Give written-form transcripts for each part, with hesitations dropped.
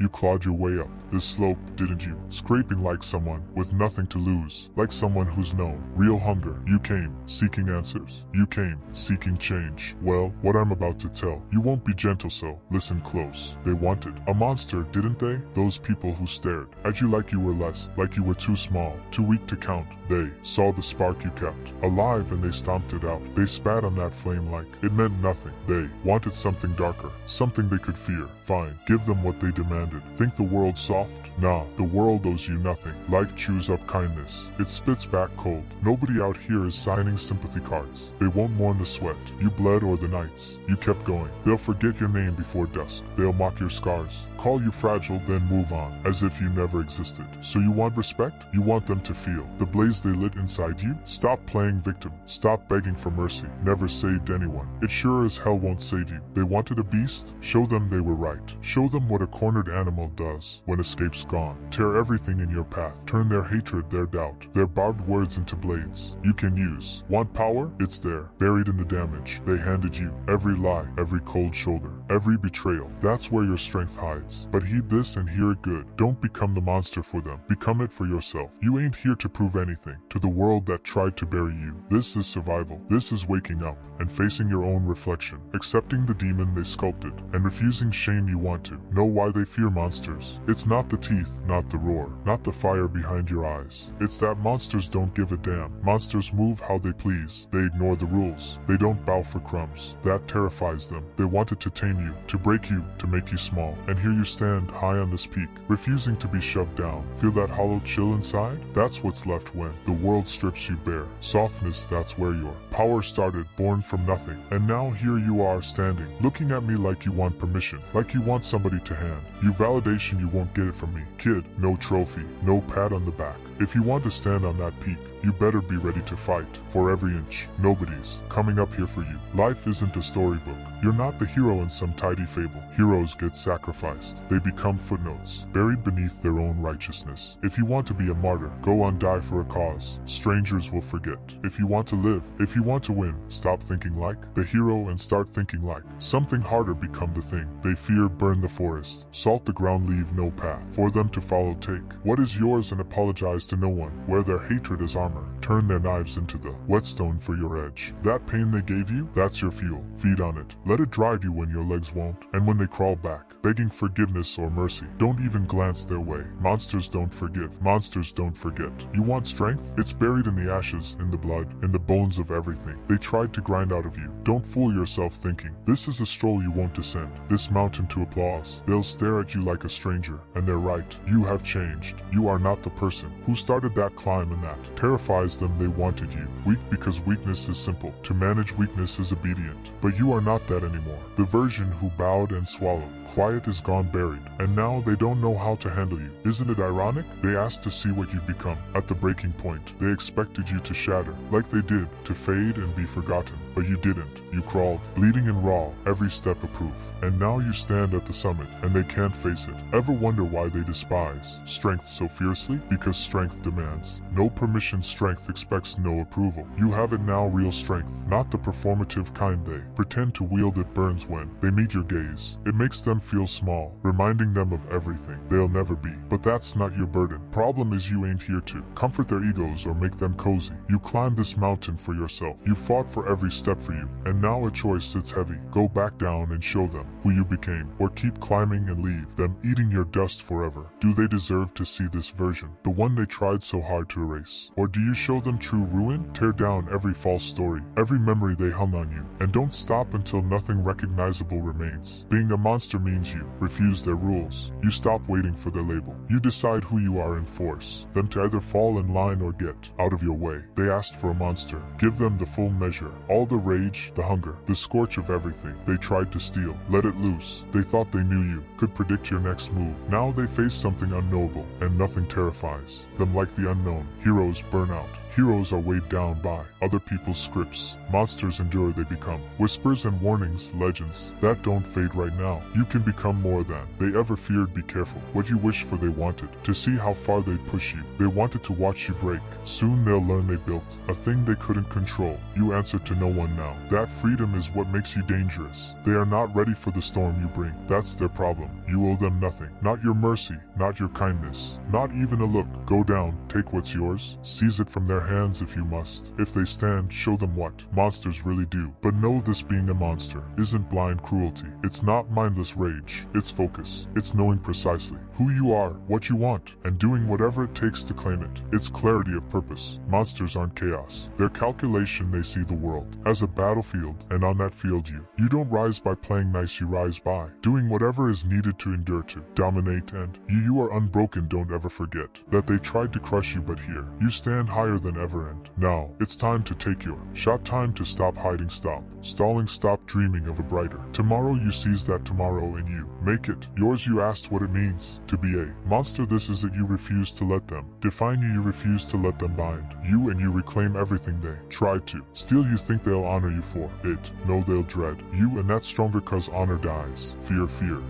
You clawed your way up this slope, didn't you? Scraping like someone with nothing to lose, like someone who's known real hunger. You came seeking answers. You came seeking change. Well, what I'm about to tell, you won't be gentle, so listen close. They wanted a monster, didn't they? Those people who stared at you like you were less, like you were too small, too weak to count. They saw the spark you kept alive and they stomped it out. They spat on that flame like it meant nothing. They wanted something darker, something they could fear. Fine, give them what they demanded. Think the world's soft? Nah, the world owes you nothing. Life chews up kindness. It spits back cold. Nobody out here is signing sympathy cards. They won't mourn the sweat you bled or the nights you kept going. They'll forget your name before dusk. They'll mock your scars, call you fragile, then move on as if you never existed. So you want respect? You want them to feel the blaze they lit inside you? Stop playing victim. Stop begging for mercy. Never saved anyone. It sure as hell won't save you. They wanted a beast? Show them they were right. Show them what a cornered animal does when escape's gone. Tear everything in your path. Turn their hatred, their doubt, their barbed words into blades you can use. Want power? It's there, buried in the damage they handed you. Every lie, every cold shoulder, every betrayal. That's where your strength hides. But heed this and hear it good. Don't become the monster for them. Become it for yourself. You ain't here to prove anything to the world that tried to bury you. This is survival. This is waking up and facing your own reflection, accepting the demon they sculpted, and refusing shame you want to. Know why they fear monsters. It's not the teeth, not the roar, not the fire behind your eyes. It's that monsters don't give a damn. Monsters move how they please. They ignore the rules. They don't bow for crumbs. That terrifies them. They wanted to tame you, to break you, to make you small. And here you stand high on this peak, refusing to be shoved down. Feel that hollow chill inside? That's what's left when the world strips you bare. Softness, that's where your power started, born from nothing. And now here you are standing, looking at me like you want permission, like you want somebody to hand you validation. You won't get it from me. Kid, no trophy, no pat on the back. If you want to stand on that peak, you better be ready to fight for every inch. Nobody's coming up here for you. Life isn't a storybook. You're not the hero in some tidy fable. Heroes get sacrificed. They become footnotes, buried beneath their own righteousness. If you want to be a martyr, go on, die for a cause strangers will forget. If you want to live, if you want to win, stop thinking like the hero and start thinking like something harder. Become the thing they fear. Burn the forest, salt the ground, leave no path for them to follow. Take what is yours and apologize to no one. Wear their hatred as armor. Turn their knives into the whetstone for your edge. That pain they gave you, that's your fuel. Feed on it. Let it drive you when your legs won't. And when they crawl back, begging forgiveness or mercy, don't even glance their way. Monsters don't forgive. Monsters don't forget. You want strength? It's buried in the ashes, in the blood, in the bones of everything they tried to grind out of you. Don't fool yourself thinking this is a stroll you won't descend this mountain to applause. They'll stare at you like a stranger, and they're right. You have changed. You are not the person who started that climb, and that terrifies them. They wanted you weak because weakness is simple. To manage weakness is obedient. But you are not that anymore. The version who bowed and swallowed. Quiet is gone, buried, and now they don't know how to handle you. Isn't it ironic? They asked to see what you'd become at the breaking point. They expected you to shatter, like they did, to fade and be forgotten. But you didn't. You crawled, bleeding and raw, every step a proof. And now you stand at the summit, and they can't face it. Ever wonder why they despise strength so fiercely? Because strength demands no permission. Strength expects no approval. You have it now, real strength, not the performative kind they pretend to wield. It burns when they meet your gaze. It makes them feel small, reminding them of everything they'll never be. But that's not your burden. Problem is you ain't here to comfort their egos or make them cozy. You climbed this mountain for yourself. You fought for every step for you, and now a choice sits heavy. Go back down and show them who you became, or keep climbing and leave them eating your dust forever. Do they deserve to see this version, the one they tried so hard to erase? Or do you show them true ruin? Tear down every false story, every memory they hung on you, and don't stop until nothing recognizable remains. Being a monster means you refuse their rules. You stop waiting for their label. You decide who you are and force them to either fall in line or get out of your way. They asked for a monster. Give them the full measure. All the rage, the hunger, the scorch of everything they tried to steal. Let it loose. They thought they knew you, could predict your next move. Now they face something unknowable, and nothing terrifies them like the unknown. Heroes burn out. Heroes are weighed down by other people's scripts. Monsters endure, they become whispers and warnings, legends that don't fade right now. You can become more than they ever feared. Be careful what you wish for. They wanted to see how far they'd push you. They wanted to watch you break. Soon they'll learn they built a thing they couldn't control. You answer to no one now. That freedom is what makes you dangerous. They are not ready for the storm you bring. That's their problem. You owe them nothing. Not your mercy, not your kindness, not even a look. Go down, take what's yours, seize it from their hands if you must. If they stand, show them what monsters really do. But know this: being a monster isn't blind cruelty. It's not mindless rage. It's focus. It's knowing precisely who you are, what you want, and doing whatever it takes to claim it. It's clarity of purpose. Monsters aren't chaos. They're calculation. They see the world as a battlefield, and on that field you don't rise by playing nice, you rise by doing whatever is needed to endure, to dominate, and you are unbroken. Don't ever forget that they tried to crush you, but here you stand higher than ever, and now it's time to take your shot. Time to stop hiding, stop stalling, stop dreaming of a brighter tomorrow. You seize that tomorrow and you make it yours. You asked what it means to be a monster. This is it. You refuse to let them define you. You refuse to let them bind you, and you reclaim everything they tried to steal. You think they'll honor you for it. No, they'll dread you, and that's stronger, cause honor dies. Fear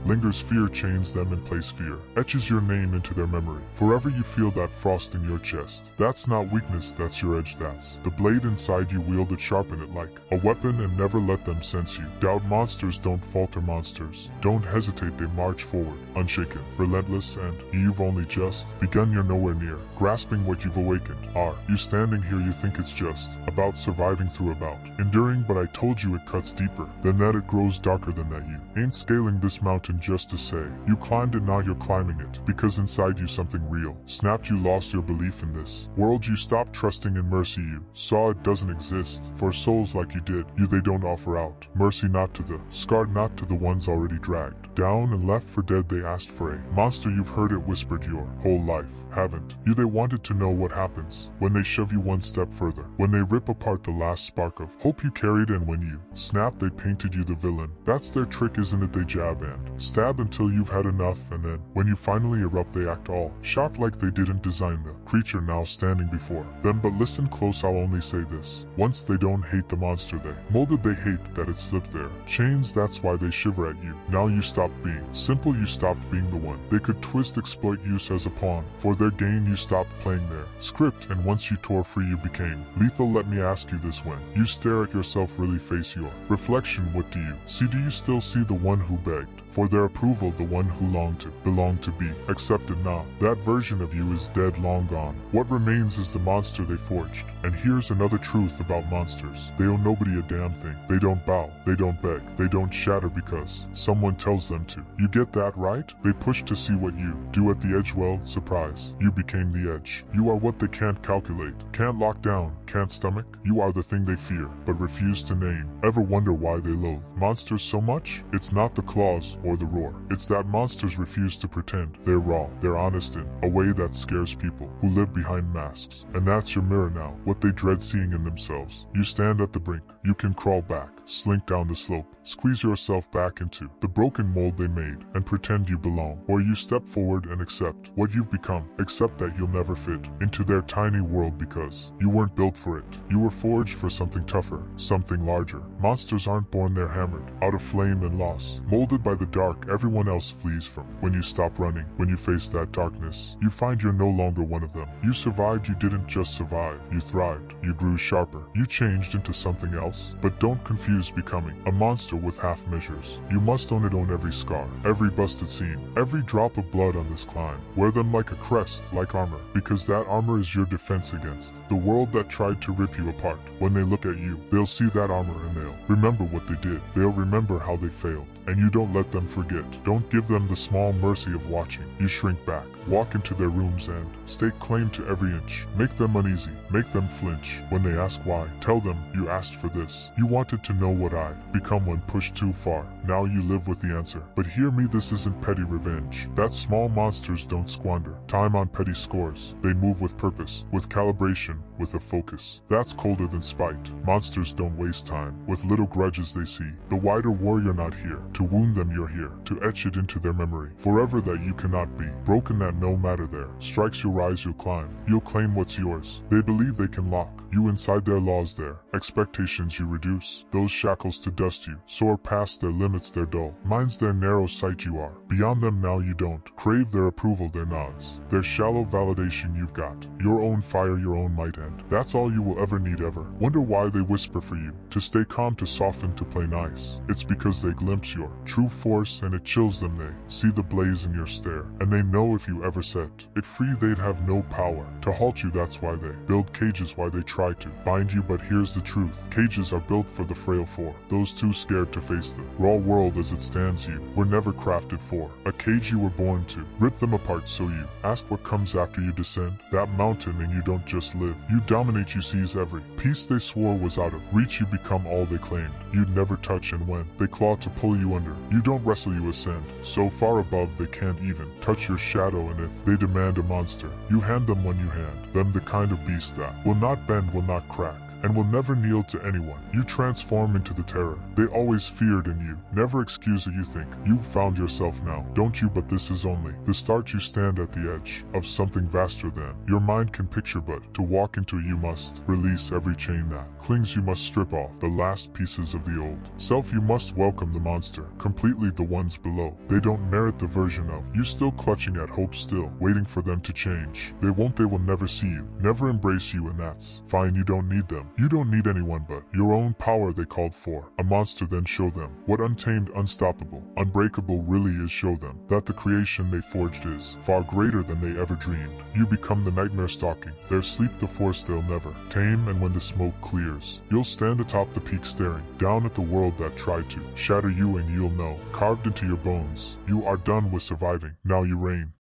lingers. Fear chains them in place. Fear etches your name into their memory. Forever you feel that frost in your chest. That's not weakness, that's your edge. That's the blade inside you. Wield it, sharpen it like a weapon, and never let them sense you. Doubt. Monsters don't falter. Monsters don't hesitate. They march forward, unshaken, relentless, and you've only just begun. You're nowhere near grasping what you've awakened. Are you standing here? You think it's just about surviving through, about enduring, but I told you it cuts deeper than that. It grows darker than that. You ain't scaling this mountain just to say you climbed it. Now you're climbing it because inside you something real snapped. You lost your belief in this world. You stopped trusting in mercy. You saw it doesn't exist for souls like you did. They don't offer out mercy, not to the scarred, not to the ones already dragged down and left for dead. They asked for a monster. You've heard it whispered your whole life, haven't you? They wanted to know what happens when they shove you one step further, when they rip apart the last spark of hope you carried, and when you snap they painted you the villain. That's their trick, isn't it? They jab and stab until you've had enough, and then when you finally erupt they act all shocked, like they didn't design the creature now standing before them. But listen close, I'll only say this once: they don't hate the monster they molded. They hate that it slipped their chains. That's why they shiver at you. Now you stopped being simple. You stopped being the one they could twist, exploit, use as a pawn for their gain. You stopped playing their script, and once you tore free you became lethal. Let me ask you this: when you stare at yourself, really face your reflection, what do you see? Do you still see the one who begged for their approval, the one who longed to belong, to be accepted? Now that version of you is dead, long gone. What remains is the monster they forged. And here's another truth about monsters: they owe nobody a damn thing. They don't bow, they don't beg, they don't shatter because someone tells them to. You get that right? They push to see what you do at the edge. Well, surprise, you became the edge. You are what they can't calculate, can't lock down, can't stomach. You are the thing they fear but refuse to name. Ever wonder why they loathe monsters so much? It's not the claws or the roar. It's that monsters refuse to pretend. They're raw, they're honest in a way that scares people who live behind masks. And that's your mirror now, what they dread seeing in themselves. You stand at the brink. You can crawl back, slink down the slope, squeeze yourself back into the broken mold they made, and pretend you belong. Or you step forward and accept what you've become. Accept that you'll never fit into their tiny world because you weren't built for it. You were forged for something tougher, something larger. Monsters aren't born, they're hammered out of flame and loss, molded by the dark everyone else flees from. When you stop running, when you face that darkness, you find you're no longer one of them. You survived. You didn't just survive, you thrived. You grew sharper. You changed into something else. But don't confuse becoming a monster with half measures. You must own it. Own every scar, every busted seam, every drop of blood on this climb. Wear them like a crest, like armor, because that armor is your defense against the world that tried to rip you apart. When they look at you, they'll see that armor and they'll remember what they did. They'll remember how they failed. And you don't let them forget. Don't give them the small mercy of watching. You shrink back, walk into their rooms and stake claim to every inch. Make them uneasy, make them flinch. When they ask why, tell them you asked for this. You wanted to know what I'd become when pushed too far. Now you live with the answer. But hear me, this isn't petty revenge. That small monsters don't squander time on petty scores. They move with purpose, with calibration, with a focus. That's colder than spite. Monsters don't waste time with little grudges they see. The wider war, you're not here to wound them, you're here to etch it into their memory. Forever that you cannot be. Broken that no matter there. Strikes you'll rise, you'll climb. You'll claim what's yours. They believe they can lock you inside their laws there. Expectations you reduce. Those shackles to dust you. Soar past their limits, they're dull. Mine's their narrow sight you are. Beyond them now you don't. Crave their approval, their nods. Their shallow validation you've got. Your own fire, your own might end. That's all you will ever need ever. Wonder why they whisper for you. To stay calm, to soften, to play nice. It's because they glimpse your true force and it chills them. They see the blaze in your stare. And they know if you ever set it free, they'd have no power to halt you. That's why they build cages, why they try to bind you. But here's the truth. Cages are built for the frail, for those too scared to face the raw world as it stands. You were never crafted for a cage, you were born to rip them apart. So you ask what comes after you descend that mountain, and you don't just live, you dominate. You seize every piece they swore was out of reach. You become all they claimed you'd never touch, and when they claw to pull you under, you don't wrestle, you ascend so far above they can't even touch your shadow. And if they demand a monster, you hand them one. You hand them the kind of beast that will not bend, will not crack, and will never kneel to anyone. You transform into the terror they always feared in you. Never excuse it. You think you've found yourself now, don't you? But this is only the start. You stand at the edge of something vaster than your mind can picture, but to walk into it you must release every chain that clings. You must strip off the last pieces of the old self. You must welcome the monster completely. The ones below, they don't merit the version of you still clutching at hope, still waiting for them to change. They won't, they will never see you, never embrace you, and that's fine. You don't need them. You don't need anyone but your own power. They called for a monster, then show them what untamed, unstoppable, unbreakable really is. Show them that the creation they forged is far greater than they ever dreamed. You become the nightmare stalking their sleep, the force they'll never tame. And when the smoke clears, you'll stand atop the peak, staring down at the world that tried to shatter you, and you'll know, carved into your bones, you are done with surviving. Now you reign.